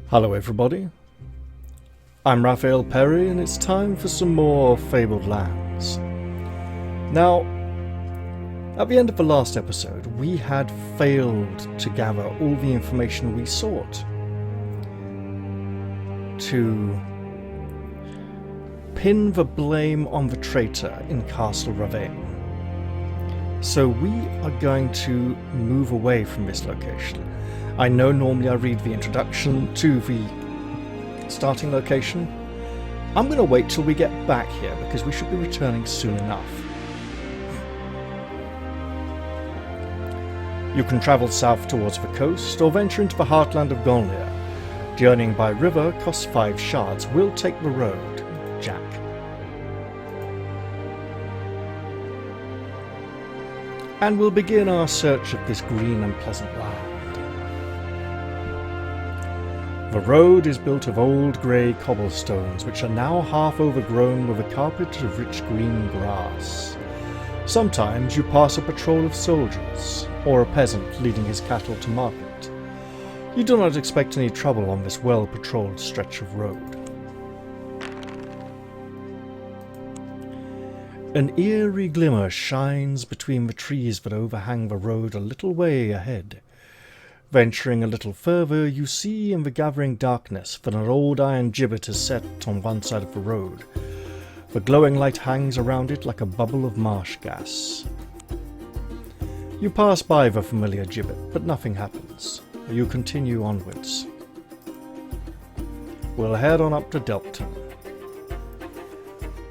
Hello everybody, I'm Raphael Perry and it's time for some more Fabled Lands. Now, at the end of the last episode, we had failed to gather all the information we sought to pin the blame on the traitor in Castle Ravane. So we are going to move away from this location. I know normally I read the introduction to the starting location. I'm going to wait till we get back here because we should be returning soon enough. You can travel south towards the coast or venture into the heartland of Gonlir. Journeying by river costs 5 shards. We'll take the road, Jack. And we'll begin our search of this green and pleasant land. The road is built of old grey cobblestones, which are now half overgrown with a carpet of rich green grass. Sometimes you pass a patrol of soldiers, or a peasant leading his cattle to market. You do not expect any trouble on this well-patrolled stretch of road. An eerie glimmer shines between the trees that overhang the road a little way ahead. Venturing a little further, you see in the gathering darkness that an old iron gibbet is set on one side of the road. The glowing light hangs around it like a bubble of marsh gas. You pass by the familiar gibbet, but nothing happens. You continue onwards. We'll head on up to Delpton.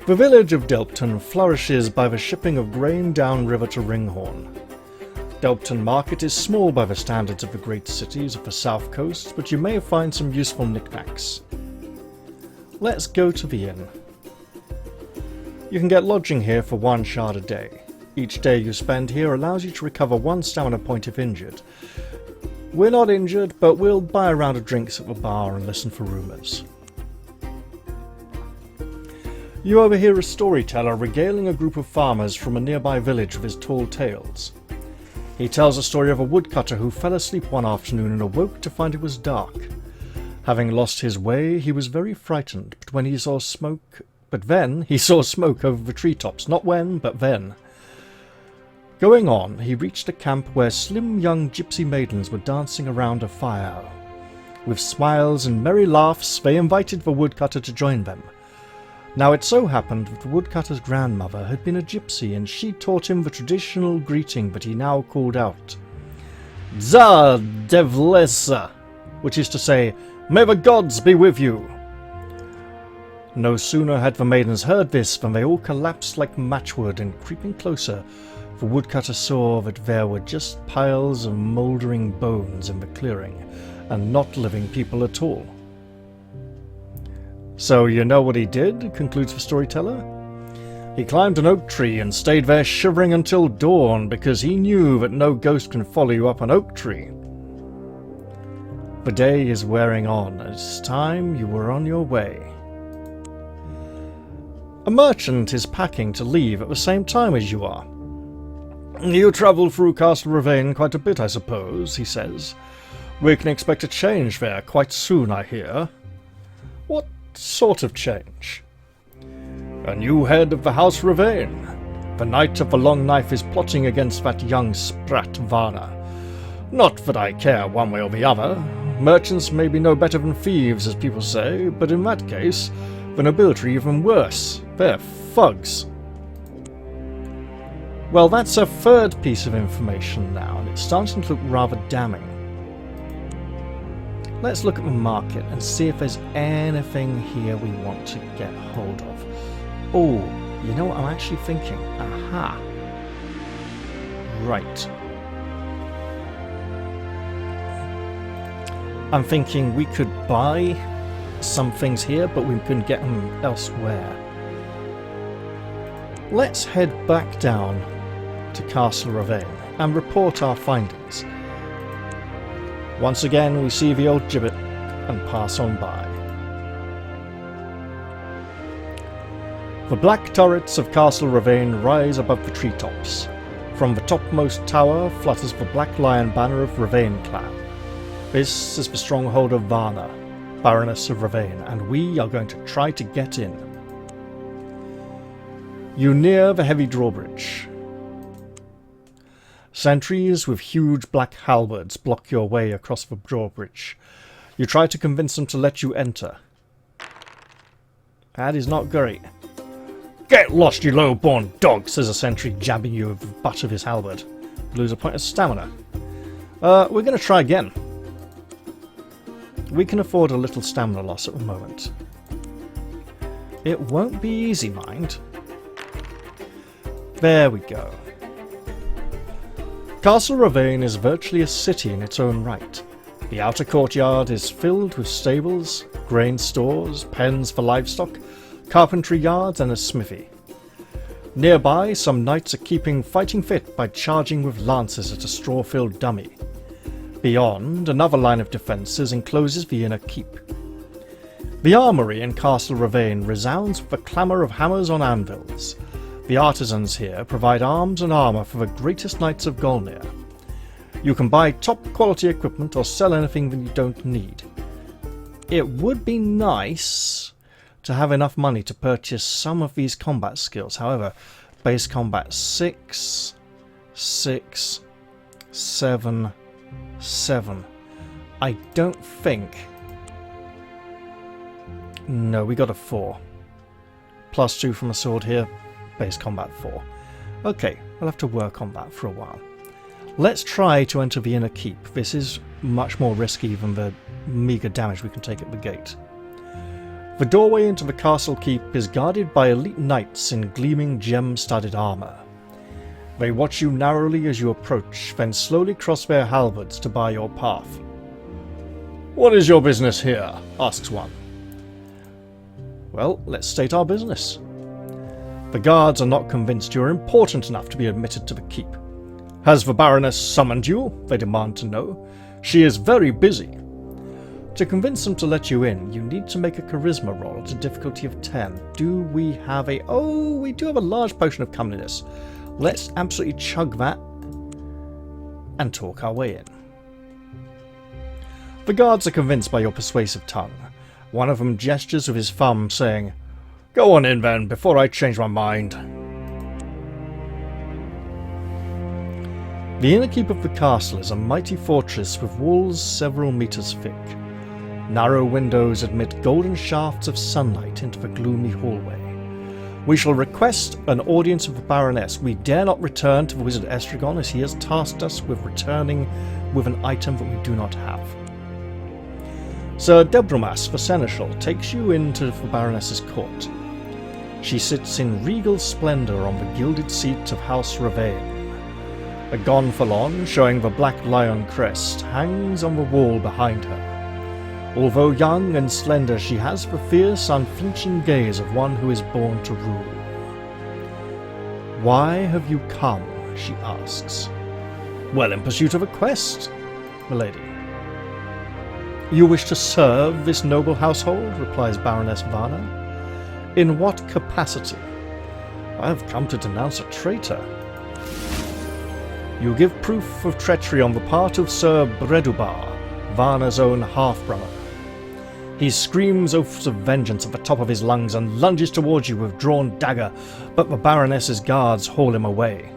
The village of Delpton flourishes by the shipping of grain downriver to Ringhorn. Delpton Market is small by the standards of the great cities of the south coast, but you may find some useful knickknacks. Let's go to the inn. You can get lodging here for 1 shard a day. Each day you spend here allows you to recover 1 stamina point if injured. We're not injured, but we'll buy a round of drinks at the bar and listen for rumours. You overhear a storyteller regaling a group of farmers from a nearby village with his tall tales. He tells a story of a woodcutter who fell asleep one afternoon and awoke to find it was dark. Having lost his way, he was very frightened, but then he saw smoke over the treetops. Not when, but then. Going on, he reached a camp where slim young gypsy maidens were dancing around a fire. With smiles and merry laughs, they invited the woodcutter to join them. Now it so happened that the woodcutter's grandmother had been a gypsy, and she taught him the traditional greeting that he now called out. Za devlesa, which is to say, may the gods be with you. No sooner had the maidens heard this than they all collapsed like matchwood, and creeping closer, the woodcutter saw that there were just piles of mouldering bones in the clearing, and not living people at all. So you know what he did, concludes the storyteller? He climbed an oak tree and stayed there shivering until dawn because he knew that no ghost can follow you up an oak tree. The day is wearing on. It's time you were on your way. A merchant is packing to leave at the same time as you are. You travel through Castle Ravane quite a bit, I suppose, he says. We can expect a change there quite soon, I hear. What sort of change? A new head of the House Ravane. The Knight of the Long Knife is plotting against that young sprat Varna. Not that I care one way or the other. Merchants may be no better than thieves, as people say, but in that case, the nobility are even worse. They're thugs. Well, that's a third piece of information now, and it's starting to look rather damning. Let's look at the market and see if there's anything here we want to get hold of. Oh, you know what I'm actually thinking? Aha. Right. I'm thinking we could buy some things here, but we couldn't get them elsewhere. Let's head back down to Castle Ravane and report our findings. Once again, we see the old gibbet and pass on by. The black turrets of Castle Ravane rise above the treetops. From the topmost tower flutters the black lion banner of Ravane clan. This is the stronghold of Varna, Baroness of Ravane, and we are going to try to get in. You near the heavy drawbridge. Sentries with huge black halberds block your way across the drawbridge. You try to convince them to let you enter. That is not great. "Get lost, you low-born dog," says a sentry, jabbing you with the butt of his halberd. You lose a point of stamina. We're going to try again. We can afford a little stamina loss at the moment. It won't be easy, mind. There we go. Castle Ravane is virtually a city in its own right. The outer courtyard is filled with stables, grain stores, pens for livestock, carpentry yards, and a smithy. Nearby, some knights are keeping fighting fit by charging with lances at a straw-filled dummy. Beyond, another line of defences encloses the inner keep. The armoury in Castle Ravane resounds with the clamour of hammers on anvils. The artisans here provide arms and armour for the greatest knights of Golnir. You can buy top-quality equipment or sell anything that you don't need. It would be nice to have enough money to purchase some of these combat skills. However, base combat 6, 6, 7, 7. I don't think... No, we got a 4. +2 from a sword here. Base combat 4. Okay, we'll have to work on that for a while. Let's try to enter the inner keep. This is much more risky than the meagre damage we can take at the gate. The doorway into the castle keep is guarded by elite knights in gleaming gem-studded armour. They watch you narrowly as you approach, then slowly cross their halberds to bar your path. "What is your business here?" asks one. Well, let's state our business. The guards are not convinced you are important enough to be admitted to the keep. "Has the Baroness summoned you?" they demand to know. "She is very busy." To convince them to let you in, you need to make a charisma roll at a difficulty of 10. Do we have a... Oh, we do have a large potion of comeliness. Let's absolutely chug that and talk our way in. The guards are convinced by your persuasive tongue. One of them gestures with his thumb, saying, "Go on in then, before I change my mind." The inner keep of the castle is a mighty fortress with walls several meters thick. Narrow windows admit golden shafts of sunlight into the gloomy hallway. "We shall request an audience of the Baroness. We dare not return to the Wizard Estragon, as he has tasked us with returning with an item that we do not have." Sir Debromas, the seneschal, takes you into the Baroness's court. She sits in regal splendour on the gilded seat of House Ravane. A gonfalon, showing the black lion crest, hangs on the wall behind her. Although young and slender, she has the fierce, unflinching gaze of one who is born to rule. "Why have you come?" she asks. "Well, in pursuit of a quest, milady." "You wish to serve this noble household?" replies Baroness Varna. "In what capacity?" "I have come to denounce a traitor." "You give proof of treachery on the part of Sir Bredubar, Varna's own half-brother. He screams oaths of vengeance at the top of his lungs and lunges towards you with drawn dagger, but the Baroness's guards haul him away."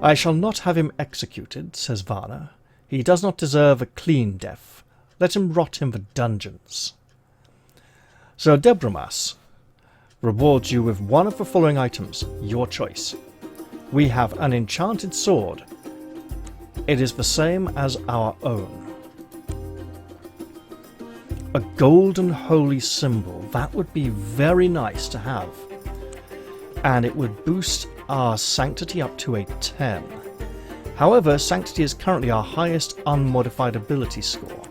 "I shall not have him executed," says Varna. "He does not deserve a clean death. Let him rot in the dungeons." Sir Debromas rewards you with one of the following items, your choice. We have an enchanted sword. It is the same as our own. A golden holy symbol. That would be very nice to have. And it would boost our sanctity up to a 10. However, sanctity is currently our highest unmodified ability score.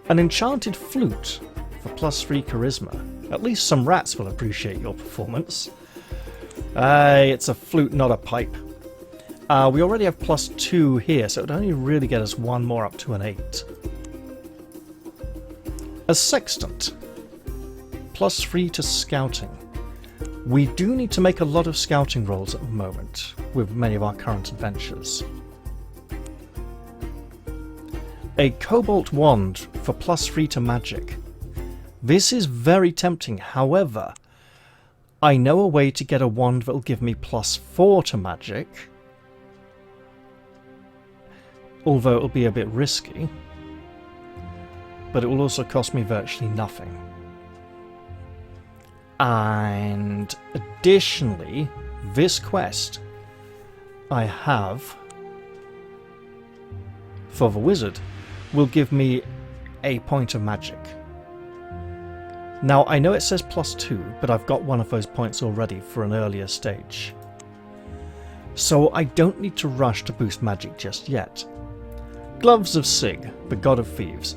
An enchanted flute for +3 charisma. At least some rats will appreciate your performance. It's a flute, not a pipe. We already have +2 here, so it would only really get us one more up to an 8. A sextant. +3 to scouting. We do need to make a lot of scouting rolls at the moment, with many of our current adventures. A cobalt wand for +3 to magic. This is very tempting, however, I know a way to get a wand that will give me +4 to magic, although it'll be a bit risky, but it will also cost me virtually nothing. And additionally, this quest I have for the wizard will give me a point of magic. Now, I know it says +2, but I've got one of those points already for an earlier stage. So I don't need to rush to boost magic just yet. Gloves of Sig, the God of Thieves.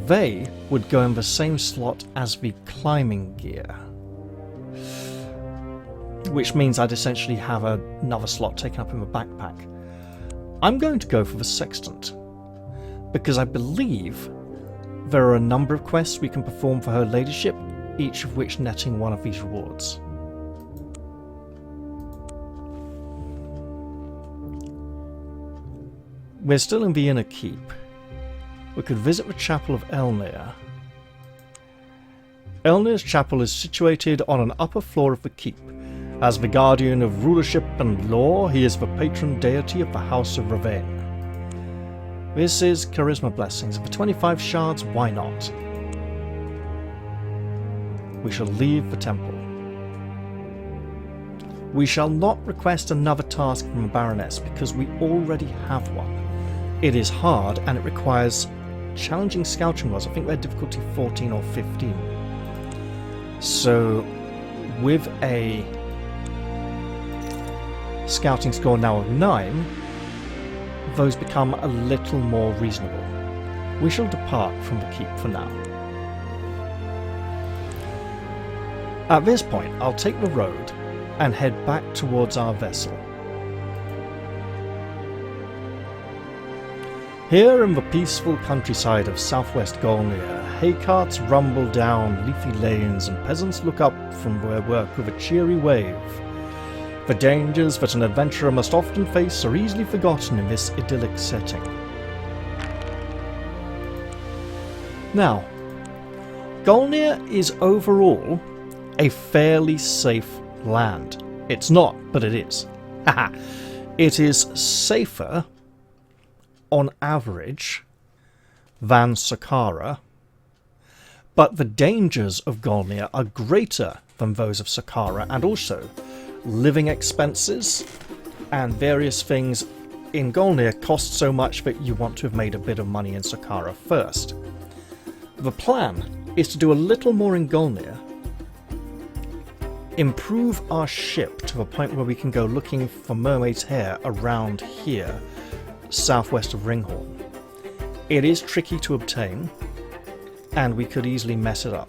They would go in the same slot as the climbing gear, which means I'd essentially have another slot taken up in the backpack. I'm going to go for the Sextant, because I believe there are a number of quests we can perform for her ladyship, each of which netting one of these rewards. We're still in the Inner Keep. We could visit the Chapel of Elnir. Elnir's chapel is situated on an upper floor of the keep. As the guardian of rulership and law, he is the patron deity of the House of Ravane. This is Charisma Blessings. For 25 shards, why not? We shall leave the temple. We shall not request another task from the Baroness because we already have one. It is hard and it requires challenging scouting rolls. I think they're difficulty 14 or 15. So with a scouting score now of 9, those become a little more reasonable. We shall depart from the keep for now. At this point, I'll take the road and head back towards our vessel. Here in the peaceful countryside of southwest Golnir, hay carts rumble down leafy lanes and peasants look up from their work with a cheery wave. The dangers that an adventurer must often face are easily forgotten in this idyllic setting. Now, Golnir is overall a fairly safe land. It's not, but it is. Haha. It is safer, on average, than Saqqara, but the dangers of Golnir are greater than those of Saqqara, and also living expenses and various things in Golnir cost so much that you want to have made a bit of money in Saqqara first. The plan is to do a little more in Golnir, improve our ship to the point where we can go looking for mermaid's hair around here, southwest of Ringhorn. It is tricky to obtain, and we could easily mess it up.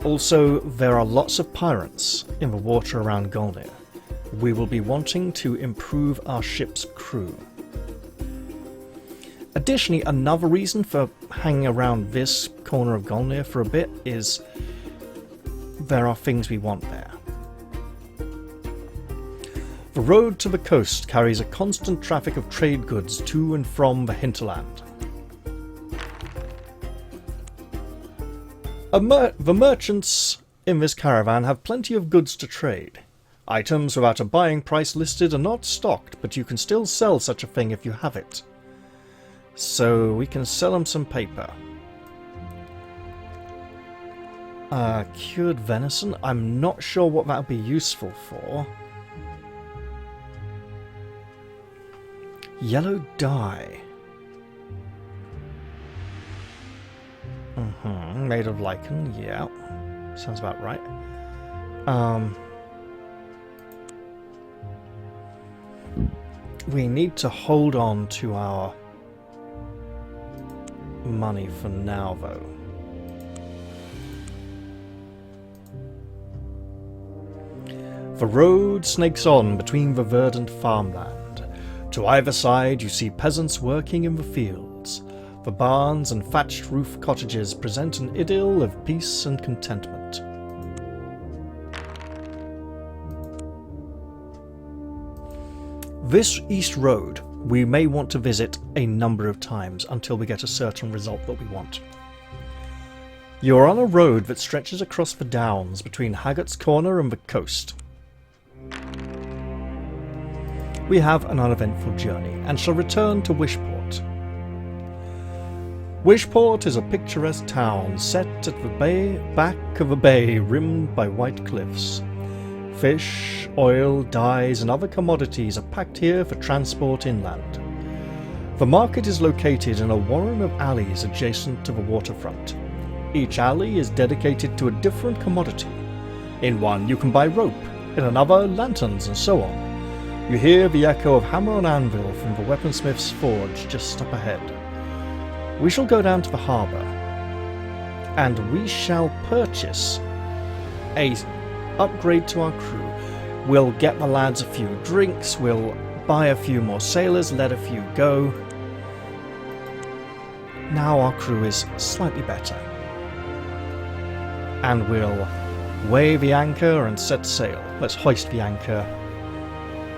Also, there are lots of pirates in the water around Golnir. We will be wanting to improve our ship's crew. Additionally, another reason for hanging around this corner of Golnir for a bit is there are things we want there. The road to the coast carries a constant traffic of trade goods to and from the hinterland. The merchants in this caravan have plenty of goods to trade. Items without a buying price listed are not stocked, but you can still sell such a thing if you have it. So we can sell them some paper. Cured venison? I'm not sure what that would be useful for. Yellow dye. Made of lichen, yeah. Sounds about right. We need to hold on to our money for now, though. The road snakes on between the verdant farmland. To either side you see peasants working in the fields. The barns and thatched roof cottages present an idyll of peace and contentment. This east road we may want to visit a number of times until we get a certain result that we want. You are on a road that stretches across the downs between Haggart's Corner and the coast. We have an uneventful journey and shall return to Wishport. Wishport is a picturesque town set at the back of a bay rimmed by white cliffs. Fish, oil, dyes and other commodities are packed here for transport inland. The market is located in a warren of alleys adjacent to the waterfront. Each alley is dedicated to a different commodity. In one you can buy rope, in another lanterns and so on. You hear the echo of hammer and anvil from the weaponsmith's forge just up ahead. We shall go down to the harbour, and we shall purchase a upgrade to our crew. We'll get the lads a few drinks, we'll buy a few more sailors, let a few go. Now our crew is slightly better. And we'll weigh the anchor and set sail. Let's hoist the anchor.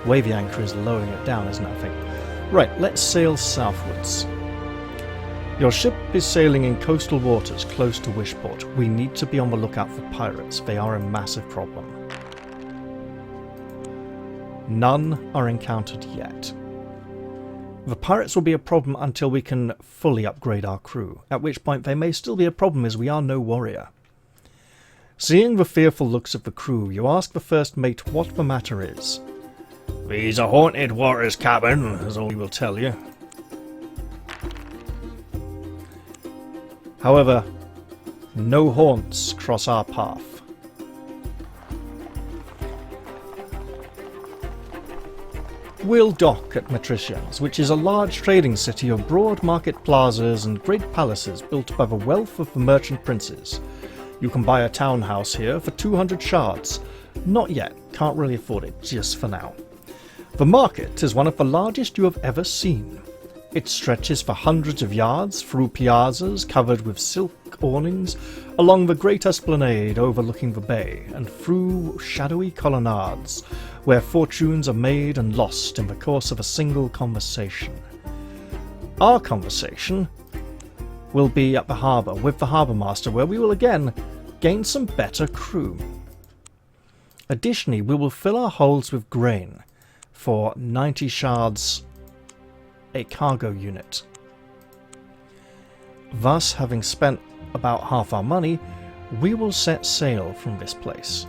Weigh the anchor is lowering it down, isn't it, I think? Right, let's sail southwards. Your ship is sailing in coastal waters close to Wishport. We need to be on the lookout for pirates. They are a massive problem. None are encountered yet. The pirates will be a problem until we can fully upgrade our crew, at which point they may still be a problem as we are no warrior. Seeing the fearful looks of the crew, you ask the first mate what the matter is. "These are haunted waters, Captain," is all he will tell you. However, no haunts cross our path. We'll dock at Matricians, which is a large trading city of broad market plazas and great palaces built by the wealth of the merchant princes. You can buy a townhouse here for 200 shards. Not yet, can't really afford it, just for now. The market is one of the largest you have ever seen. It stretches for hundreds of yards through piazzas covered with silk awnings, along the great esplanade overlooking the bay, and through shadowy colonnades where fortunes are made and lost in the course of a single conversation. Our conversation will be at the harbour with the harbour master, where we will again gain some better crew. Additionally, we will fill our holds with grain for 90 shards a cargo unit. Thus, having spent about half our money, we will set sail from this place.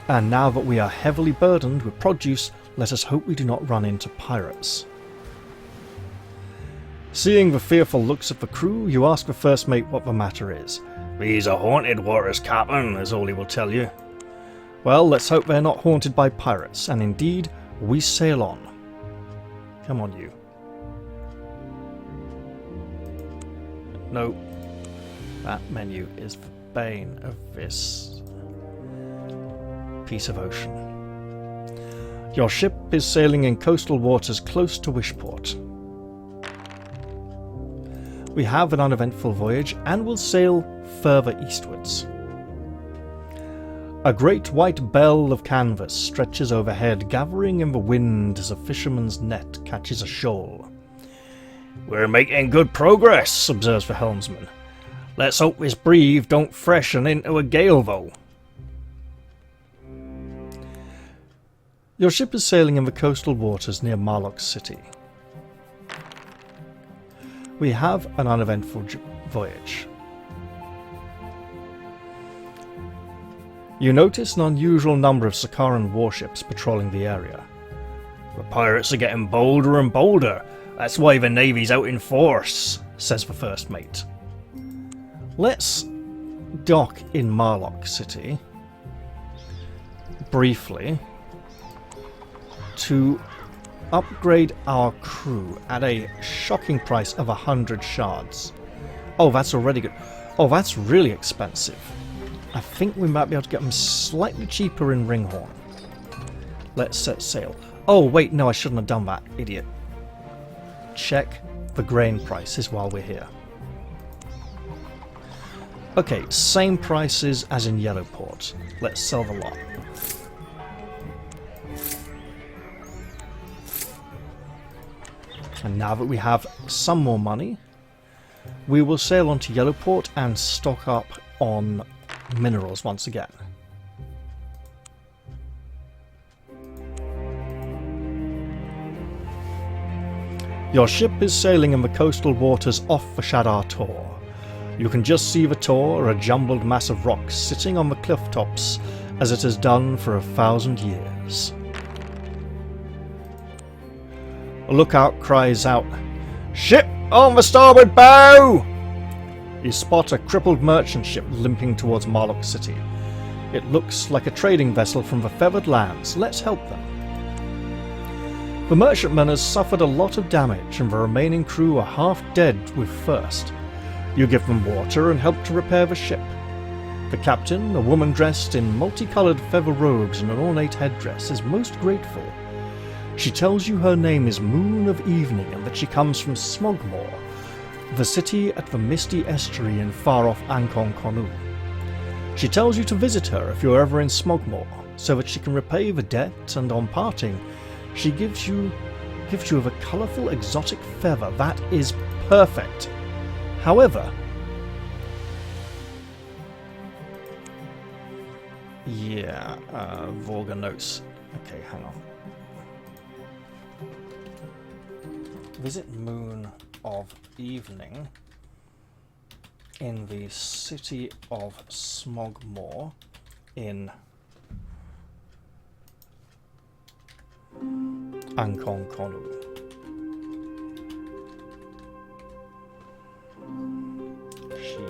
And now that we are heavily burdened with produce, let us hope we do not run into pirates. Seeing the fearful looks of the crew, you ask the first mate what the matter is. "These are haunted waters, Captain," is all he will tell you. Well, let's hope they're not haunted by pirates, and indeed, we sail on. Come on, you. No. That menu is the bane of this piece of ocean. Your ship is sailing in coastal waters close to Wishport. We have an uneventful voyage and will sail further eastwards. A great white bell of canvas stretches overhead, gathering in the wind as a fisherman's net catches a shoal. "We're making good progress," observes the helmsman. "Let's hope this breeze don't freshen into a gale, though." Your ship is sailing in the coastal waters near Marlock City. We have an uneventful voyage. You notice an unusual number of Sakaran warships patrolling the area. "The pirates are getting bolder and bolder. That's why the navy's out in force," says the first mate. Let's dock in Marlock City briefly to upgrade our crew at a shocking price of 100 shards. Oh, that's already good. Oh, that's really expensive. I think we might be able to get them slightly cheaper in Ringhorn. Let's set sail. Oh, wait, no, I shouldn't have done that, idiot. Check the grain prices while we're here. Okay, same prices as in Yellowport. Let's sell the lot. And now that we have some more money, we will sail on to Yellowport and stock up on minerals once again. Your ship is sailing in the coastal waters off the Shadar Tor. You can just see the Tor, a jumbled mass of rocks sitting on the cliff tops as it has done for 1,000 years. A lookout cries out, "Ship on the starboard bow!" You spot a crippled merchant ship limping towards Marlock City. It looks like a trading vessel from the Fabled Lands. Let's help them. The merchantman has suffered a lot of damage and the remaining crew are half dead with thirst. You give them water and help to repair the ship. The captain, a woman dressed in multicolored feather robes and an ornate headdress, is most grateful. She tells you her name is Moon of Evening and that she comes from Smogmore, the city at the misty estuary in far-off Ankon Konu. She tells you to visit her if you're ever in Smogmore, so that she can repay the debt, and on parting, she gives you a colourful exotic feather that is perfect. However, Vorga notes. Okay, hang on. Visit Moon of Evening in the city of Smogmore in Ankon Konu. She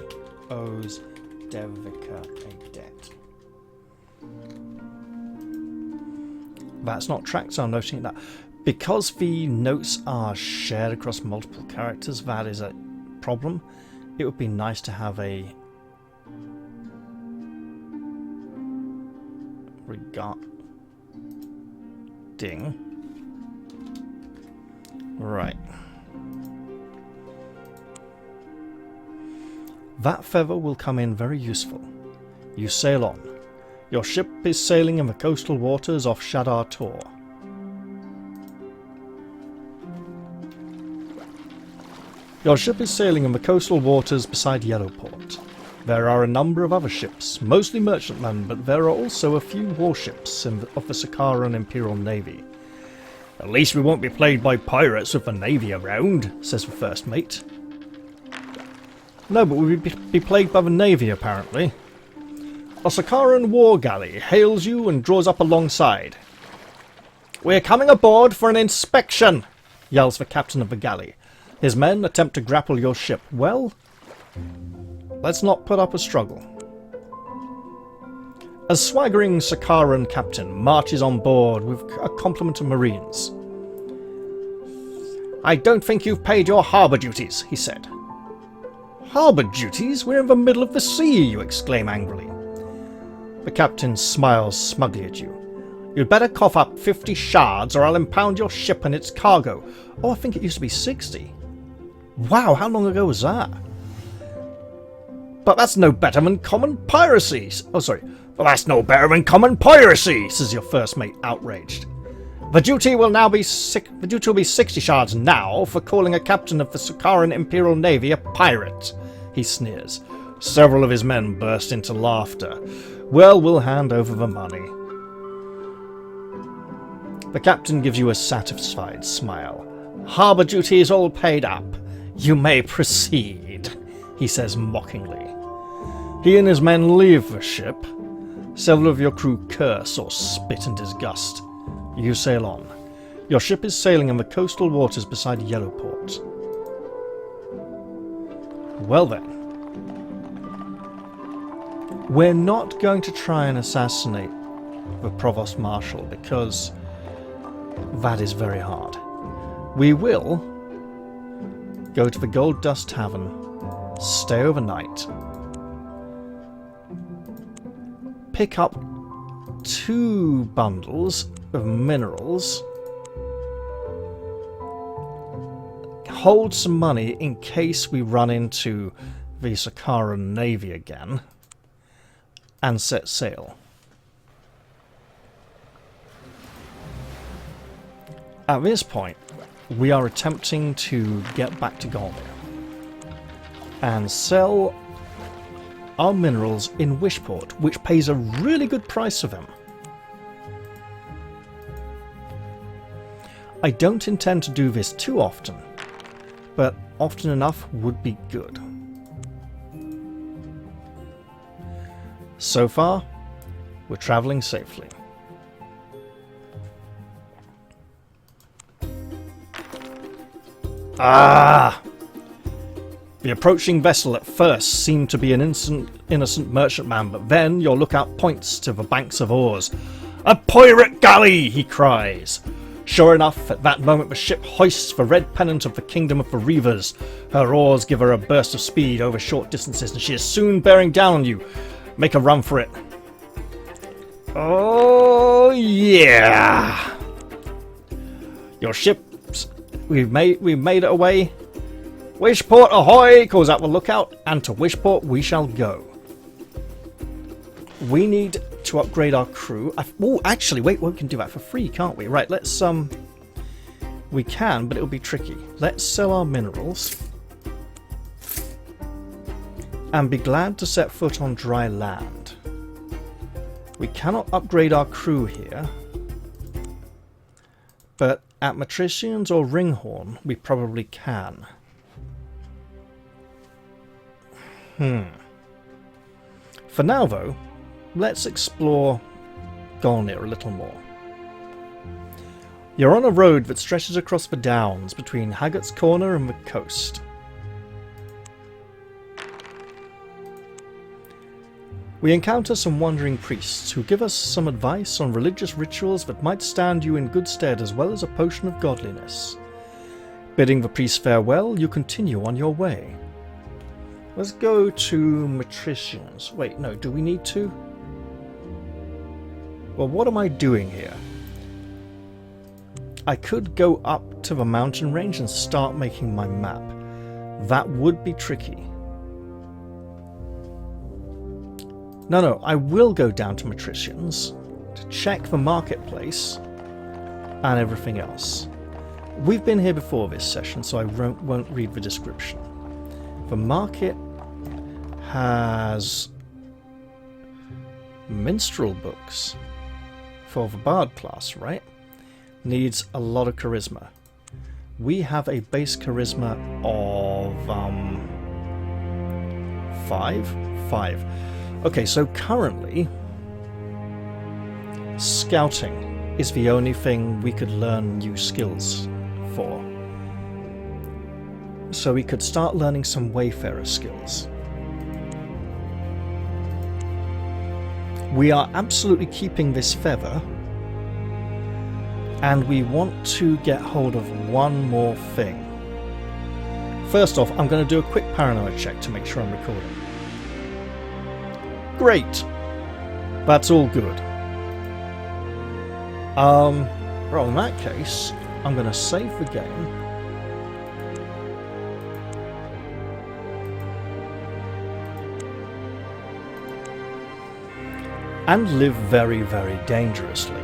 owes Devika a debt. That's not tracked, so I'm noting that. Because the notes are shared across multiple characters, that is a problem. It would be nice to have a regarding. Right. That feather will come in very useful. You sail on. Your ship is sailing in the coastal waters off Shadar Tor. Your ship is sailing in the coastal waters beside Yellowport. There are a number of other ships, mostly merchantmen, but there are also a few warships of the Sakaran Imperial Navy. "At least we won't be plagued by pirates with the Navy around," says the first mate. "No, but we'll be plagued by the Navy, apparently. A Sakaran war galley hails you and draws up alongside. "We're coming aboard for an inspection," yells the captain of the galley. His men attempt to grapple your ship. Well, let's not put up a struggle. A swaggering Sakaran captain marches on board with a complement of marines. "I don't think you've paid your harbour duties," he said. "Harbour duties? We're in the middle of the sea," you exclaim angrily. The captain smiles smugly at you. "You'd better cough up 50 shards or I'll impound your ship and its cargo." Oh, I think it used to be 60. Wow, how long ago was that? "But that's no better than common piracy." Oh, sorry. "Well, that's no better than common piracy," says your first mate, outraged. The duty will be 60 shards now for calling a captain of the Sakaran Imperial Navy a pirate," he sneers. Several of his men burst into laughter. "Well, we'll hand over the money." The captain gives you a satisfied smile. "Harbour duty is all paid up. You may proceed," he says mockingly. He and his men leave the ship. Several of your crew curse or spit in disgust. You sail on. Your ship is sailing in the coastal waters beside Yellowport. Well then. We're not going to try and assassinate the Provost Marshal because that is very hard. We will go to the Gold Dust Tavern, stay overnight, pick up 2 bundles of minerals, hold some money in case we run into the Sakaran Navy again, and set sail. At this point, we are attempting to get back to Golmir and sell our minerals in Wishport, which pays a really good price for them. I don't intend to do this too often, but often enough would be good. So far, we're traveling safely. Ah! The approaching vessel at first seemed to be an innocent merchantman, but then your lookout points to the banks of oars. "A pirate galley!" he cries. Sure enough, at that moment the ship hoists the red pennant of the Kingdom of the Reavers. Her oars give her a burst of speed over short distances, and she is soon bearing down on you. Make a run for it. Oh yeah! Your ships, we've made it away. Wishport ahoy! Calls out the lookout, and to Wishport we shall go. We need to upgrade our crew. Oh, actually, wait, we can do that for free, can't we? Right, let's we can, but it'll be tricky. Let's sell our minerals and be glad to set foot on dry land. We cannot upgrade our crew here, but at Matricians or Ringhorn we probably can. For now, though, let's explore Golmir a little more. You're on a road that stretches across the downs between Haggart's Corner and the coast. We encounter some wandering priests who give us some advice on religious rituals that might stand you in good stead, as well as a potion of godliness. Bidding the priest farewell, you continue on your way. Let's go to Matricians. Wait, no, do we need to? Well, what am I doing here? I could go up to the mountain range and start making my map. That would be tricky. No, I will go down to Matricians to check the marketplace and everything else. We've been here before this session, so I won't read the description. The market has minstrel books for the bard class, right? Needs a lot of charisma. We have a base charisma of 5. Okay, so currently scouting is the only thing we could learn new skills for. So we could start learning some Wayfarer skills. We are absolutely keeping this feather, and we want to get hold of one more thing. First off, I'm going to do a quick paranoia check to make sure I'm recording. Great! That's all good. Well, in that case, I'm going to save the game. And live very, very dangerously.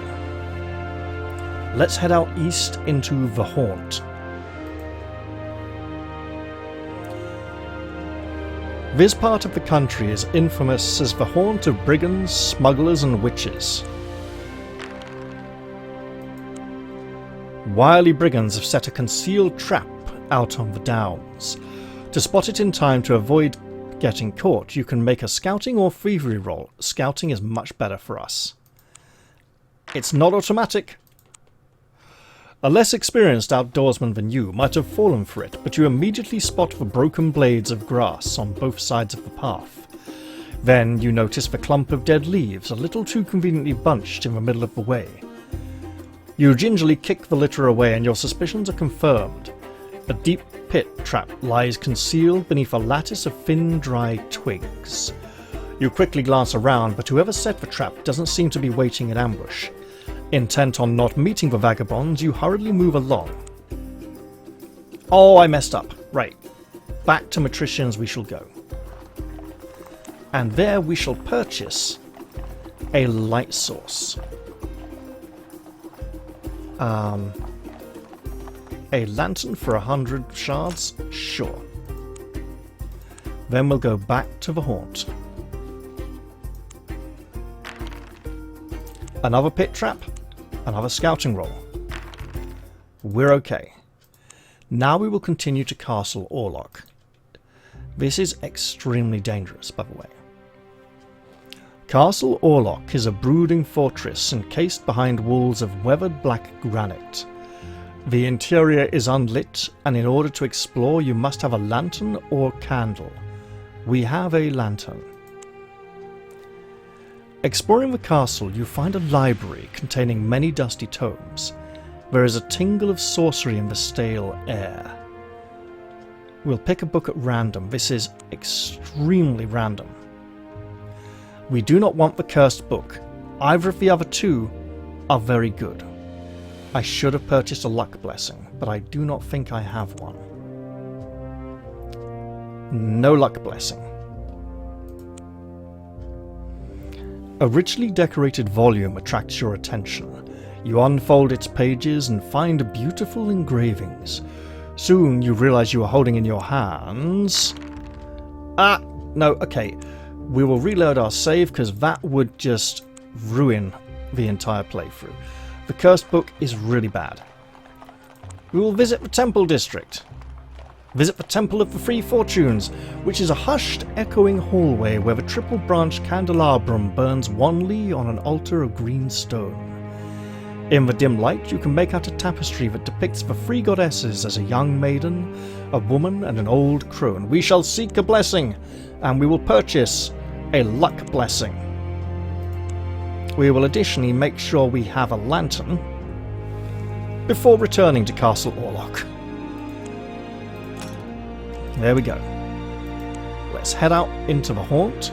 Let's head out east into the Haunt. This part of the country is infamous as the haunt of brigands, smugglers, and witches. Wily brigands have set a concealed trap out on the downs. To spot it in time to avoid getting caught, you can make a scouting or thievery roll. Scouting is much better for us. It's not automatic. A less experienced outdoorsman than you might have fallen for it, but you immediately spot the broken blades of grass on both sides of the path. Then you notice the clump of dead leaves, a little too conveniently bunched in the middle of the way. You gingerly kick the litter away, and your suspicions are confirmed. A deep pit trap lies concealed beneath a lattice of thin, dry twigs. You quickly glance around, but whoever set the trap doesn't seem to be waiting in ambush. Intent on not meeting the vagabonds, you hurriedly move along. Oh, I messed up. Right. Back to Matricians we shall go. And there we shall purchase a light source. A lantern for 100 shards? Sure. Then we'll go back to the haunt. Another pit trap, another scouting roll. We're okay. Now we will continue to Castle Orlok. This is extremely dangerous, by the way. Castle Orlok is a brooding fortress encased behind walls of weathered black granite. The interior is unlit, and in order to explore you must have a lantern or candle. We have a lantern. Exploring the castle, you find a library containing many dusty tomes. There is a tingle of sorcery in the stale air. We'll pick a book at random. This is extremely random. We do not want the cursed book. Either of the other two are very good. I should have purchased a luck blessing, but I do not think I have one. No luck blessing. A richly decorated volume attracts your attention. You unfold its pages and find beautiful engravings. Soon you realize you are holding in your hands... no, okay. We will reload our save because that would just ruin the entire playthrough. The cursed book is really bad. We will visit the temple district. Visit the Temple of the Three Fortunes, which is a hushed, echoing hallway where the triple-branched candelabrum burns wanly on an altar of green stone. In the dim light, you can make out a tapestry that depicts the three goddesses as a young maiden, a woman, and an old crone. We shall seek a blessing, and we will purchase a luck blessing. We will additionally make sure we have a lantern before returning to Castle Orlok. There we go. Let's head out into the haunt.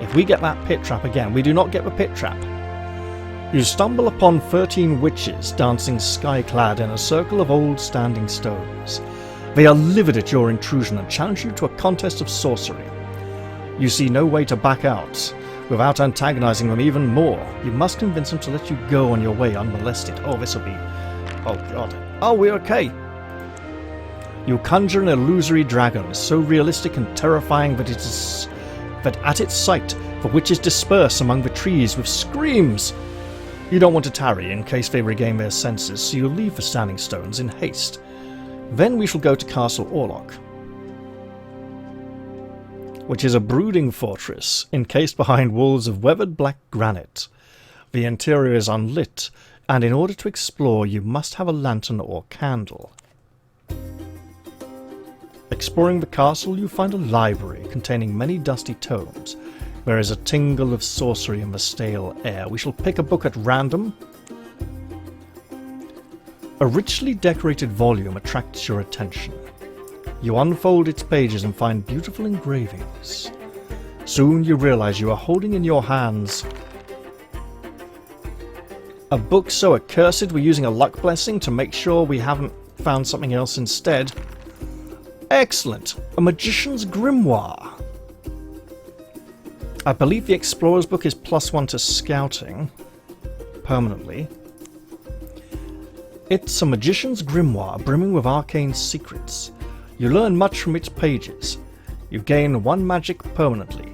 If we get that pit trap again, we do not get the pit trap. You stumble upon 13 witches dancing sky-clad in a circle of old standing stones. They are livid at your intrusion and challenge you to a contest of sorcery. You see no way to back out. Without antagonizing them even more, you must convince them to let you go on your way unmolested. Oh, this'll be... oh god. Oh, we're okay. You conjure an illusory dragon, so realistic and terrifying that at its sight, the witches disperse among the trees with screams. You don't want to tarry in case they regain their senses, so you leave the standing stones in haste. Then we shall go to Castle Orlok, which is a brooding fortress encased behind walls of weathered black granite. The interior is unlit, and in order to explore you must have a lantern or candle. Exploring the castle, you find a library containing many dusty tomes. There is a tingle of sorcery in the stale air. We shall pick a book at random. A richly decorated volume attracts your attention. You unfold its pages and find beautiful engravings. Soon you realize you are holding in your hands a book so accursed we're using a luck blessing to make sure we haven't found something else instead. Excellent! A magician's grimoire. I believe the explorer's book is +1 to scouting permanently. It's a magician's grimoire brimming with arcane secrets. You learn much from its pages. You gain 1 magic permanently.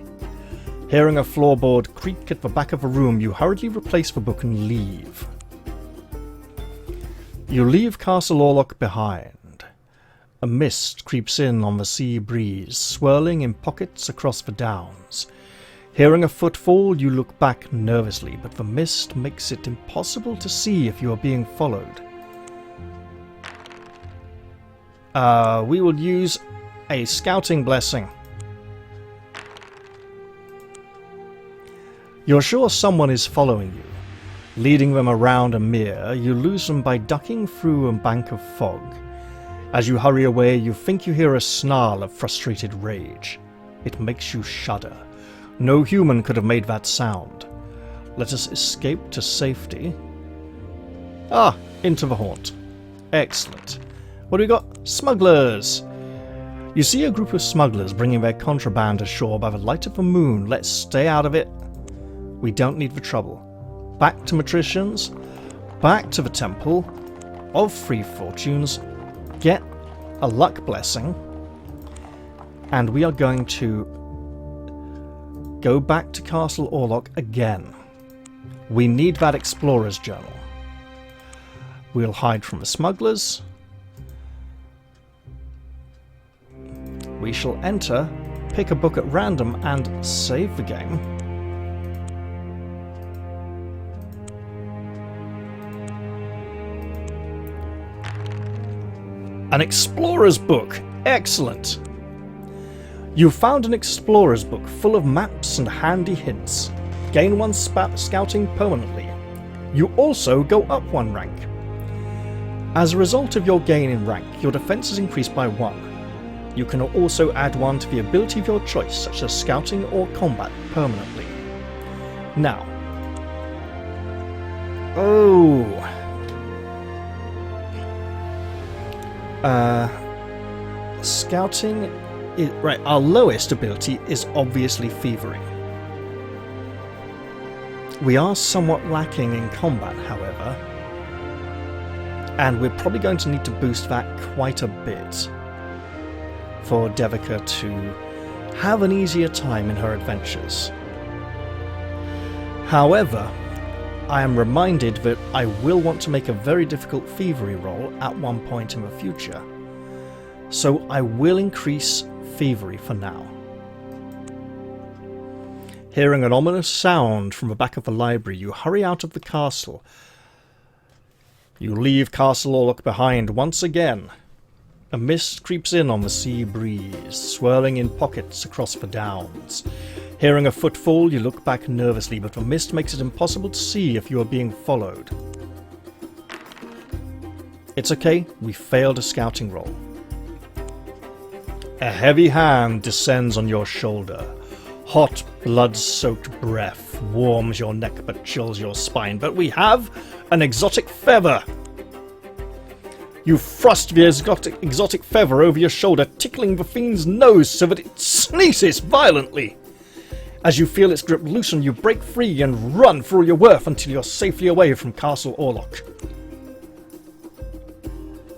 Hearing a floorboard creak at the back of a room, you hurriedly replace the book and leave. You leave Castle Orlok behind. A mist creeps in on the sea breeze, swirling in pockets across the downs. Hearing a footfall, you look back nervously, but the mist makes it impossible to see if you are being followed. We will use a scouting blessing. You're sure someone is following you. Leading them around a mere, you lose them by ducking through a bank of fog. As you hurry away, you think you hear a snarl of frustrated rage. It makes you shudder. No human could have made that sound. Let us escape to safety. Into the haunt. Excellent. What do we got? Smugglers! You see a group of smugglers bringing their contraband ashore by the light of the moon. Let's stay out of it. We don't need the trouble. Back to matricians. Back to the temple. of Free Fortunes, get a luck blessing, and we are going to go back to Castle Orlok again. We need that Explorer's Journal. We'll hide from the smugglers. We shall enter, pick a book at random, and save the game. An explorer's book! Excellent! You found an explorer's book full of maps and handy hints. Gain 1 scouting permanently. You also go up 1 rank. As a result of your gain in rank, your defense is increased by 1. You can also add 1 to the ability of your choice, such as scouting or combat, permanently. Now. Scouting is, right, our lowest ability is obviously thievery. We are somewhat lacking in combat, however, and we're probably going to need to boost that quite a bit for Devika to have an easier time in her adventures. However, I am reminded that I will want to make a very difficult thievery roll at one point in the future, so I will increase thievery for now. Hearing an ominous sound from the back of the library, you hurry out of the castle. You leave Castle Orlok behind once again. A mist creeps in on the sea breeze, swirling in pockets across the downs. Hearing a footfall, you look back nervously, but the mist makes it impossible to see if you are being followed. It's okay, we failed a scouting roll. A heavy hand descends on your shoulder. Hot, blood-soaked breath warms your neck but chills your spine. But we have an exotic feather! You thrust the exotic feather over your shoulder, tickling the fiend's nose so that it sneezes violently. As you feel its grip loosen, you break free and run for all you're worth until you're safely away from Castle Orlok.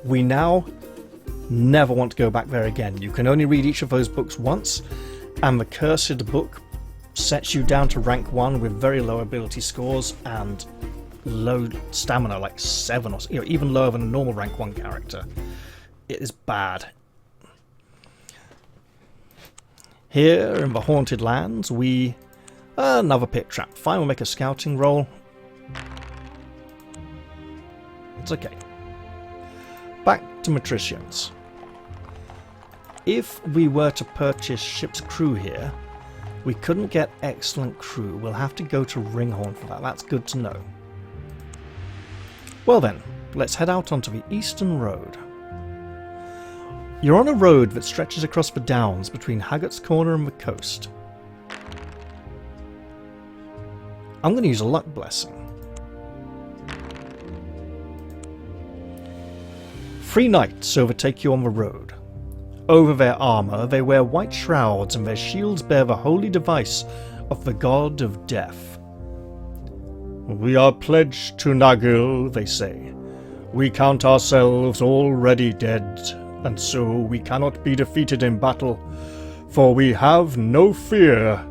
We now never want to go back there again. You can only read each of those books once, and the cursed book sets you down to rank 1 with very low ability scores and low stamina, like 7 or even lower than a normal rank 1 character. It is bad. Here in the Haunted Lands, we... another pit trap. Fine, we'll make a scouting roll. It's okay. Back to Matricians. If we were to purchase ship's crew here, we couldn't get excellent crew. We'll have to go to Ringhorn for that. That's good to know. Well then, let's head out onto the Eastern Road. You're on a road that stretches across the downs between Haggart's Corner and the coast. I'm going to use a luck blessing. 3 knights overtake you on the road. Over their armour they wear white shrouds and their shields bear the holy device of the god of death. "We are pledged to Nagil," they say. "We count ourselves already dead, and so we cannot be defeated in battle, for we have no fear."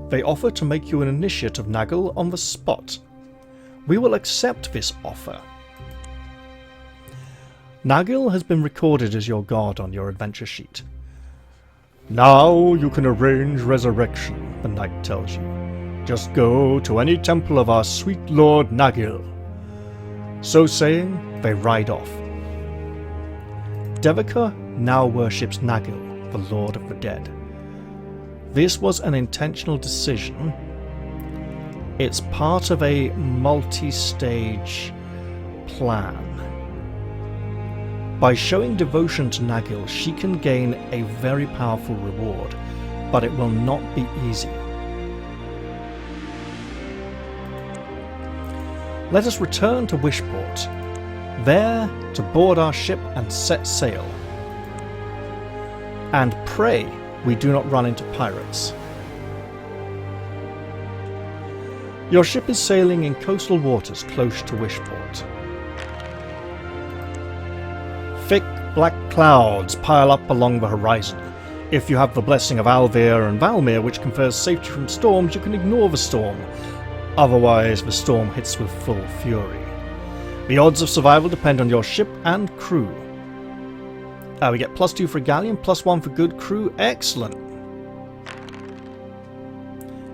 They offer to make you an initiate of Nagil on the spot. We will accept this offer. Nagil has been recorded as your god on your adventure sheet. "Now you can arrange resurrection," the knight tells you. "Just go to any temple of our sweet lord Nagil." So saying, they ride off. Devika now worships Nagil, the Lord of the Dead. This was an intentional decision. It's part of a multi-stage plan. By showing devotion to Nagil, she can gain a very powerful reward, but it will not be easy. Let us return to Wishport, there to board our ship and set sail. And pray we do not run into pirates. Your ship is sailing in coastal waters close to Wishport. Thick black clouds pile up along the horizon. If you have the blessing of Alvir and Valmir, which confers safety from storms, you can ignore the storm. Otherwise, the storm hits with full fury. The odds of survival depend on your ship and crew. We get +2 for a galleon, +1 for good crew. Excellent.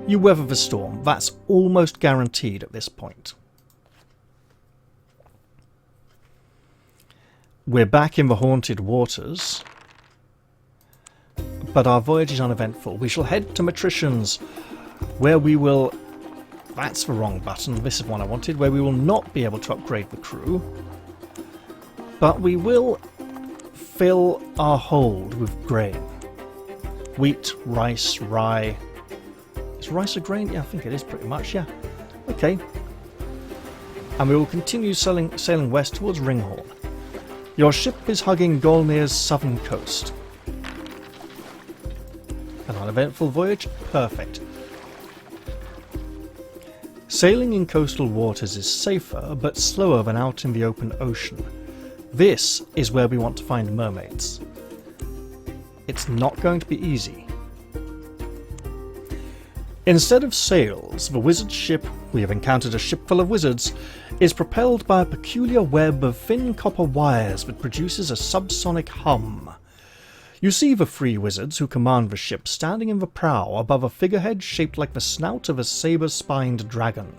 You weather the storm. That's almost guaranteed at this point. We're back in the haunted waters, but our voyage is uneventful. We shall head to Matricians, where we will... That's the wrong button. This is one I wanted, where we will not be able to upgrade the crew, but we will fill our hold with grain. Wheat, rice, rye. Is rice a grain? Yeah, I think it is pretty much, yeah. Okay. And we will continue sailing west towards Ringhorn. Your ship is hugging Golnir's southern coast. An uneventful voyage? Perfect. Sailing in coastal waters is safer, but slower than out in the open ocean. This is where we want to find mermaids. It's not going to be easy. Instead of sails, the wizard's ship, we have encountered a ship full of wizards, is propelled by a peculiar web of thin copper wires that produces a subsonic hum. You see the three wizards who command the ship standing in the prow above a figurehead shaped like the snout of a saber-spined dragon.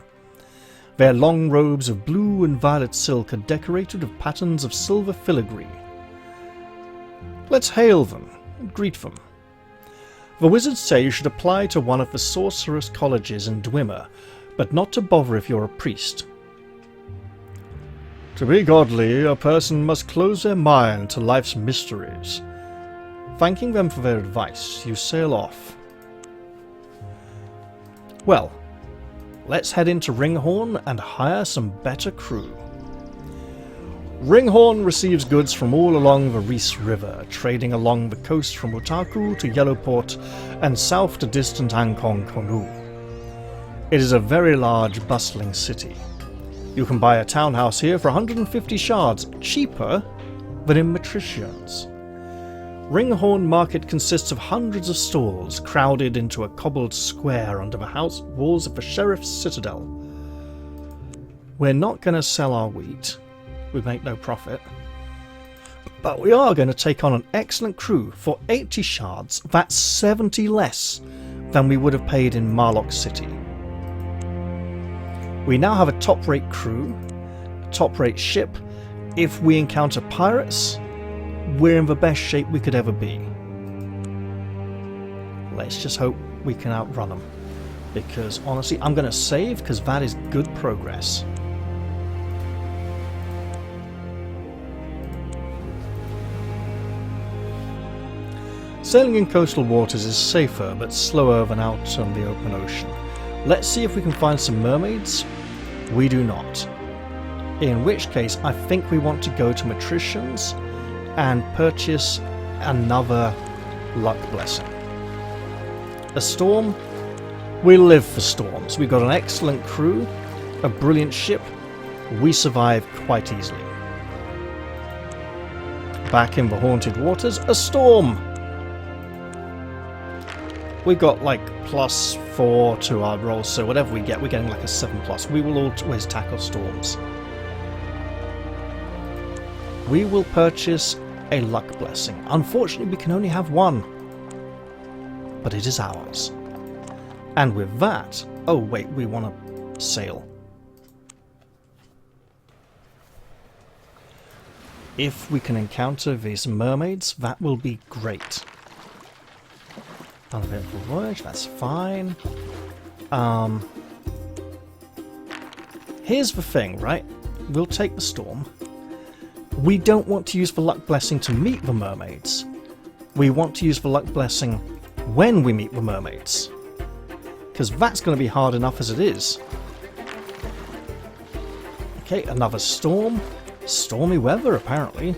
Their long robes of blue and violet silk are decorated with patterns of silver filigree. Let's hail them and greet them. The wizards say you should apply to one of the sorceress colleges in Dwemer, but not to bother if you're a priest. To be godly, a person must close their mind to life's mysteries. Thanking them for their advice, you sail off. Well, let's head into Ringhorn and hire some better crew. Ringhorn receives goods from all along the Reese River, trading along the coast from Utaku to Yellowport and south to distant Ankong Konu. It is a very large, bustling city. You can buy a townhouse here for 150 shards, cheaper than in Matricians. Ringhorn Market consists of hundreds of stalls crowded into a cobbled square under the house walls of the Sheriff's Citadel. We're not going to sell our wheat. We make no profit. But we are going to take on an excellent crew for 80 shards. That's 70 less than we would have paid in Marlock City. We now have a top-rate crew, a top-rate ship. If we encounter pirates, we're in the best shape we could ever be. Let's just hope we can outrun them. Because honestly, I'm going to save because that is good progress. Sailing in coastal waters is safer but slower than out on the open ocean. Let's see if we can find some mermaids. We do not. In which case, I think we want to go to Matricians and purchase another luck blessing. A storm? We live for storms. We've got an excellent crew, a brilliant ship. We survive quite easily. Back in the haunted waters, a storm! We've got like +4 to our rolls, so whatever we get, we're getting like a 7+. We will always tackle storms. We will purchase a luck blessing. Unfortunately, we can only have one, but it is ours. And with that... Oh wait, we want to sail. If we can encounter these mermaids, that will be great. Uneventful voyage, that's fine. Here's the thing, right? We'll take the storm. We don't want to use the luck blessing to meet the mermaids. We want to use the luck blessing when we meet the mermaids. Because that's going to be hard enough as it is. Okay, another storm. Stormy weather, apparently.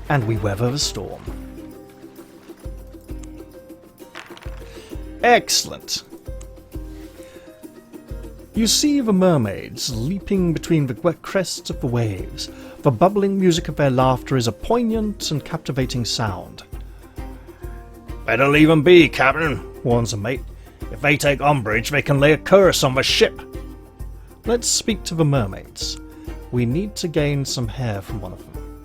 And we weather the storm. Excellent. You see the mermaids leaping between the wet crests of the waves. The bubbling music of their laughter is a poignant and captivating sound. "Better leave 'em be, Captain," warns a mate. "If they take umbrage, they can lay a curse on the ship." Let's speak to the mermaids. We need to gain some hair from one of them.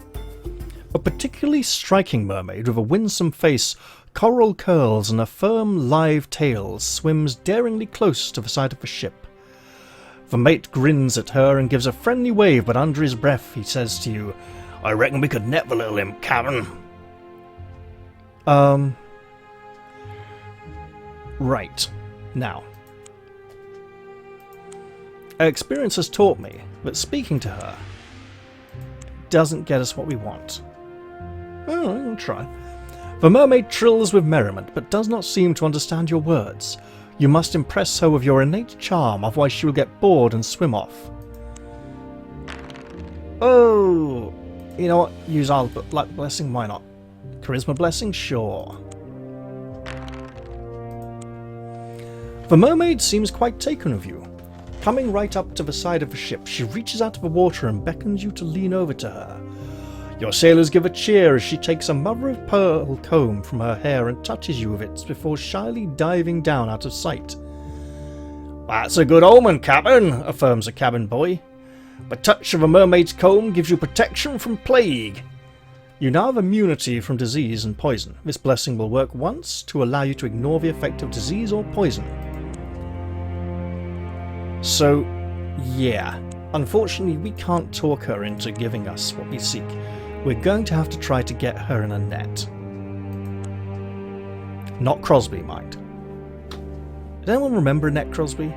A particularly striking mermaid with a winsome face, coral curls and a firm live tail swims daringly close to the side of the ship. The mate grins at her and gives a friendly wave, but under his breath he says to you, "I reckon we could net the little imp, Captain." Right. Now. Experience has taught me that speaking to her doesn't get us what we want. Oh, I'll try. The mermaid trills with merriment, but does not seem to understand your words. You must impress her with your innate charm, otherwise she will get bored and swim off. Oh, you know what? Use our luck blessing, why not? Charisma blessing? Sure. The mermaid seems quite taken of you. Coming right up to the side of the ship, she reaches out of the water and beckons you to lean over to her. Your sailors give a cheer as she takes a mother-of-pearl comb from her hair and touches you with it before shyly diving down out of sight. "That's a good omen, Captain," affirms a cabin boy. "The touch of a mermaid's comb gives you protection from plague." You now have immunity from disease and poison. This blessing will work once to allow you to ignore the effect of disease or poison. So, yeah. Unfortunately, we can't talk her into giving us what we seek. We're going to have to try to get her in a net. Not Crosby, mind. Does anyone remember Annette Crosby?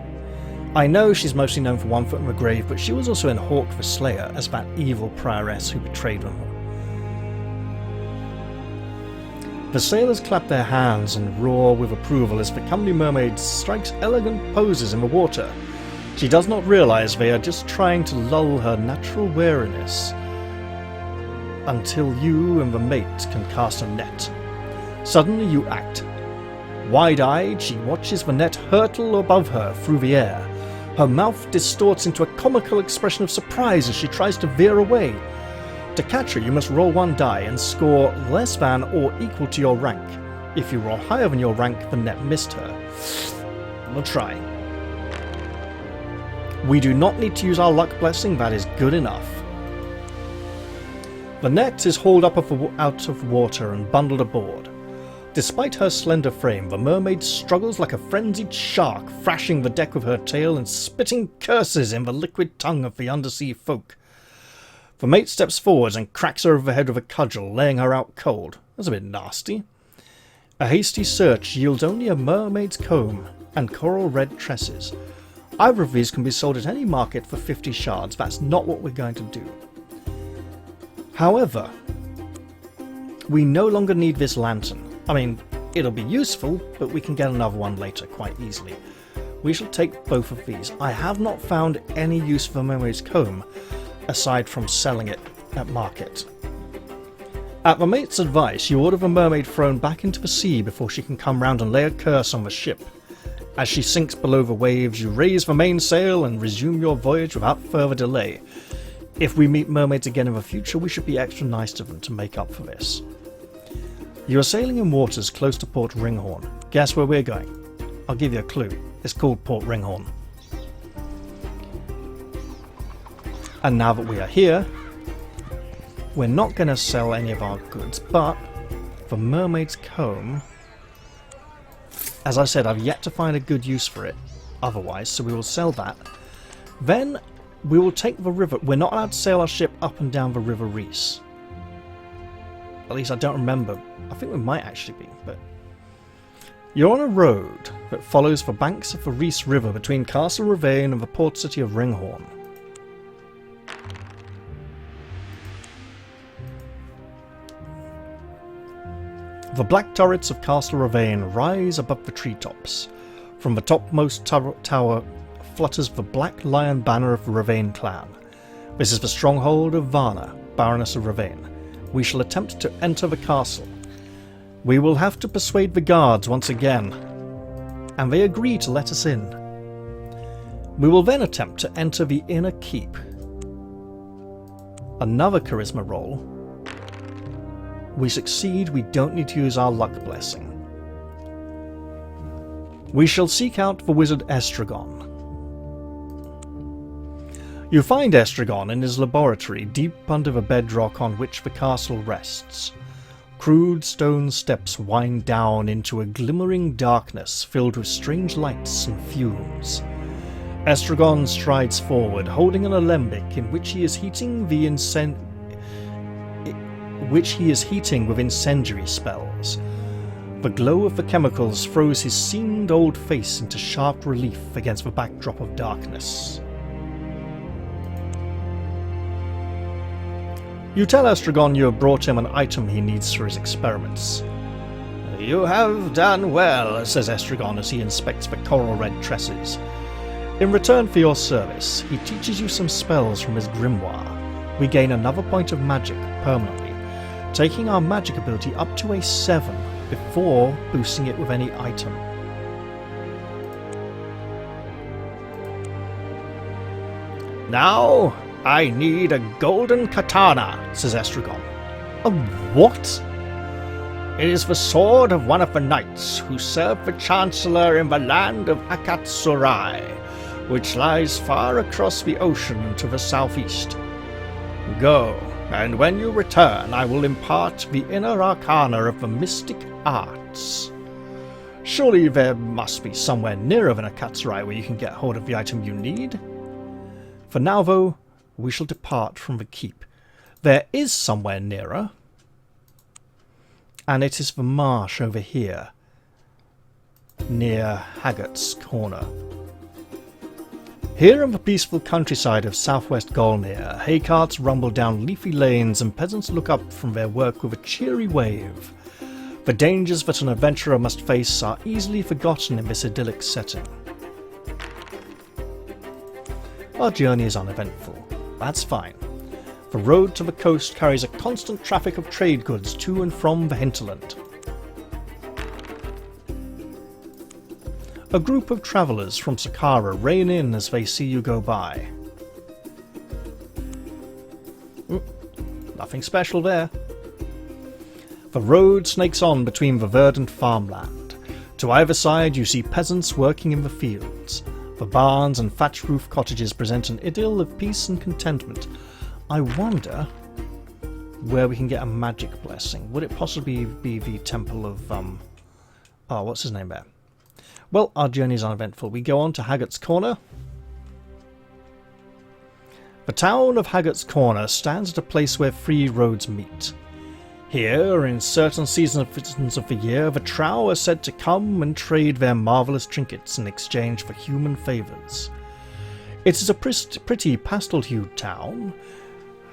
I know she's mostly known for One Foot in the Grave, but she was also in Hawk the Slayer as that evil prioress who betrayed them. The sailors clap their hands and roar with approval as the comely mermaid strikes elegant poses in the water. She does not realize they are just trying to lull her natural weariness until you and the mate can cast a net. Suddenly you act. Wide-eyed, she watches the net hurtle above her through the air. Her mouth distorts into a comical expression of surprise as she tries to veer away. To catch her, you must roll one die and score less than or equal to your rank. If you roll higher than your rank, the net missed her. We'll try. We do not need to use our luck blessing, that is good enough. The net is hauled up out of water and bundled aboard. Despite her slender frame, the mermaid struggles like a frenzied shark, thrashing the deck with her tail and spitting curses in the liquid tongue of the undersea folk. The mate steps forwards and cracks her over the head with a cudgel, laying her out cold. That's a bit nasty. A hasty search yields only a mermaid's comb and coral red tresses. Either of these can be sold at any market for 50 shards. That's not what we're going to do. However, we no longer need this lantern. I mean, it'll be useful, but we can get another one later quite easily. We shall take both of these. I have not found any use for the mermaid's comb, aside from selling it at market. At the mate's advice, you order the mermaid thrown back into the sea before she can come round and lay a curse on the ship. As she sinks below the waves, you raise the mainsail and resume your voyage without further delay. If we meet mermaids again in the future, we should be extra nice to them to make up for this. You are sailing in waters close to Port Ringhorn. Guess where we're going? I'll give you a clue. It's called Port Ringhorn. And now that we are here, we're not going to sell any of our goods, but the mermaid's comb, as I said, I've yet to find a good use for it otherwise, so we will sell that. Then we will take the river. We're not allowed to sail our ship up and down the River Reese. At least I don't remember. I think we might actually be, but... You're on a road that follows the banks of the Reese River between Castle Ravane and the port city of Ringhorn. The black turrets of Castle Ravane rise above the treetops. From the topmost tower flutters the black lion banner of the Ravane clan. This is the stronghold of Varna, Baroness of Ravane. We shall attempt to enter the castle. We will have to persuade the guards once again, and they agree to let us in. We will then attempt to enter the inner keep. Another charisma roll. We succeed, we don't need to use our luck blessing. We shall seek out the wizard Estragon. You find Estragon in his laboratory deep under the bedrock on which the castle rests. Crude stone steps wind down into a glimmering darkness filled with strange lights and fumes. Estragon strides forward, holding an alembic in which he is heating with incendiary spells. The glow of the chemicals throws his seamed old face into sharp relief against the backdrop of darkness. You tell Estragon you have brought him an item he needs for his experiments. "You have done well," says Estragon as he inspects the coral red tresses. In return for your service, he teaches you some spells from his grimoire. We gain another point of magic permanently, taking our magic ability up to a 7 before boosting it with any item. "Now, I need a golden katana," says Estragon. "A what?" "It is the sword of one of the knights who served the Chancellor in the land of Akatsurai, which lies far across the ocean to the southeast. Go, and when you return I will impart the inner arcana of the mystic arts. Surely there must be somewhere nearer than Akatsurai where you can get hold of the item you need. For now, though, we shall depart from the keep. There is somewhere nearer, and it is the marsh over here, near Haggart's Corner. Here in the peaceful countryside of southwest Golnir, hay carts rumble down leafy lanes and peasants look up from their work with a cheery wave. The dangers that an adventurer must face are easily forgotten in this idyllic setting. Our journey is uneventful. That's fine. The road to the coast carries a constant traffic of trade goods to and from the hinterland. A group of travellers from Saqqara rein in as they see you go by. Nothing special there. The road snakes on between the verdant farmland. To either side you see peasants working in the fields. The barns and thatch-roof cottages present an idyll of peace and contentment. I wonder where we can get a magic blessing. Would it possibly be the temple of, what's his name there? Well, our journey is uneventful. We go on to Haggart's Corner. The town of Haggart's Corner stands at a place where three roads meet. Here, in certain seasons of the year, the Trow are said to come and trade their marvellous trinkets in exchange for human favours. It is a pretty pastel-hued town.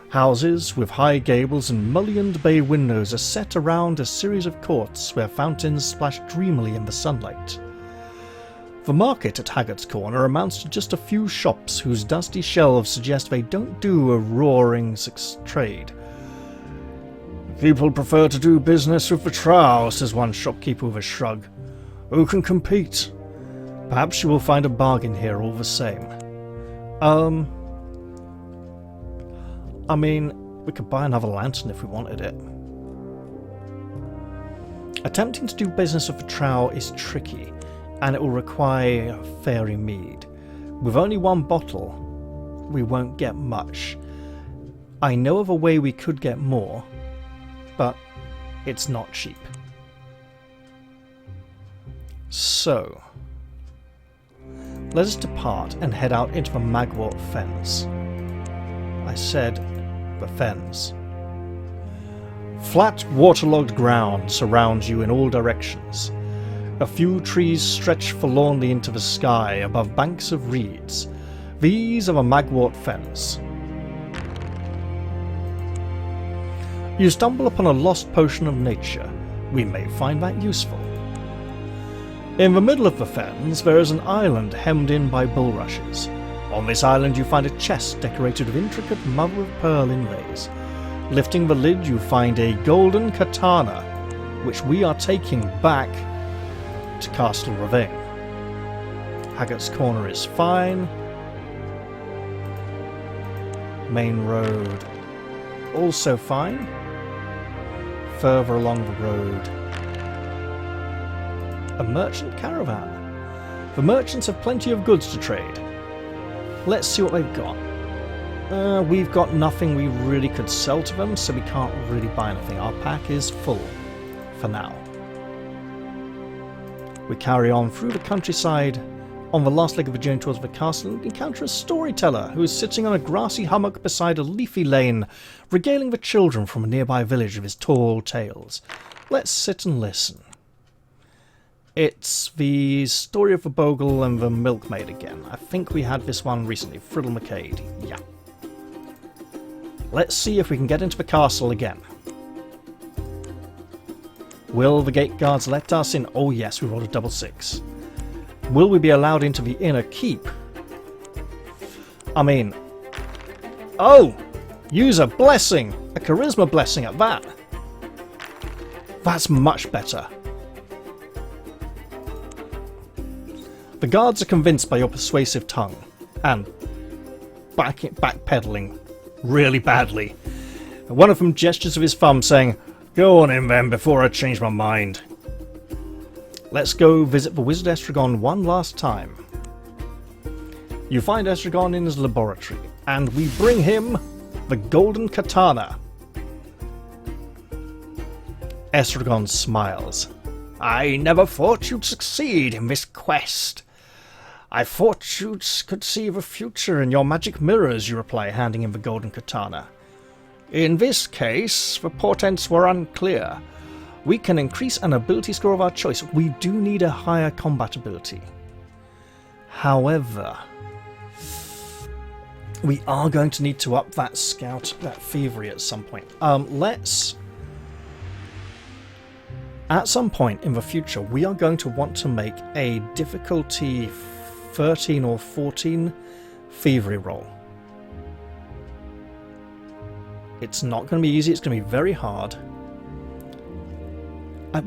Houses with high gables and mullioned bay windows are set around a series of courts where fountains splash dreamily in the sunlight. The market at Haggart's Corner amounts to just a few shops whose dusty shelves suggest they don't do a roaring trade. "People prefer to do business with the Trow," says one shopkeeper with a shrug. "Who can compete? Perhaps you will find a bargain here all the same." I mean, we could buy another lantern if we wanted it. Attempting to do business with the Trow is tricky, and it will require fairy mead. With only one bottle, we won't get much. I know of a way we could get more, but it's not cheap. So, let us depart and head out into the Magwort Fens. I said the Fens. Flat, waterlogged ground surrounds you in all directions. A few trees stretch forlornly into the sky above banks of reeds. These are the Magwort Fens. You stumble upon a lost potion of nature. We may find that useful. In the middle of the fens there is an island hemmed in by bulrushes. On this island you find a chest decorated with intricate mother-of-pearl inlays. Lifting the lid you find a golden katana, which we are taking back to Castle Ravine. Haggart's Corner is fine. Main road. Also fine. Further along the road. A merchant caravan. The merchants have plenty of goods to trade. Let's see what they've got. We've got nothing we really could sell to them, so we can't really buy anything. Our pack is full for now. We carry on through the countryside. On the last leg of the journey towards the castle, and encounter a storyteller who is sitting on a grassy hummock beside a leafy lane, regaling the children from a nearby village of his tall tales. Let's sit and listen. It's the story of the Bogle and the milkmaid again. I think we had this one recently. Friddle McCade. Yeah. Let's see if we can get into the castle again. Will the gate guards let us in? Oh yes, we rolled a double 6. Will we be allowed into the inner keep? I mean... Oh! Use a blessing! A charisma blessing at that! That's much better. The guards are convinced by your persuasive tongue, and backpedaling really badly. One of them gestures with his thumb saying, "Go on in then before I change my mind." Let's go visit the Wizard Estragon one last time. You find Estragon in his laboratory, and we bring him the golden katana. Estragon smiles. "I never thought you'd succeed in this quest. I thought you could see the future in your magic mirrors," you reply, handing him the golden katana. "In this case, the portents were unclear. We can increase an ability score of our choice. We do need a higher combat ability. However, we are going to need to up that scout, that thievery at some point. At some point in the future, we are going to want to make a difficulty 13 or 14 thievery roll. It's not going to be easy, it's going to be very hard.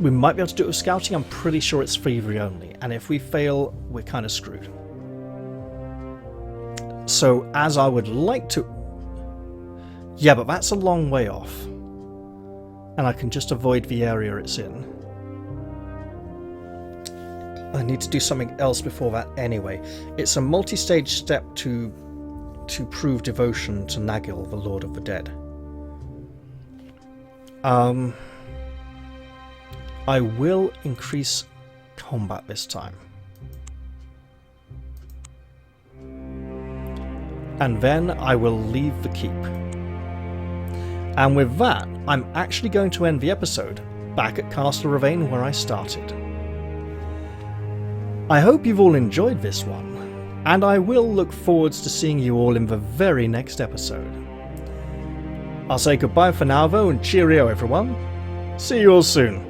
We might be able to do it with scouting. I'm pretty sure it's thievery only, and if we fail, we're kind of screwed. So, as I would like to... Yeah, but that's a long way off. And I can just avoid the area it's in. I need to do something else before that anyway. It's a multi-stage step to prove devotion to Nagil, the Lord of the Dead. I will increase combat this time. And then I will leave the keep. And with that, I'm actually going to end the episode back at Castle Ravane where I started. I hope you've all enjoyed this one, and I will look forwards to seeing you all in the very next episode. I'll say goodbye for now though, and cheerio everyone. See you all soon.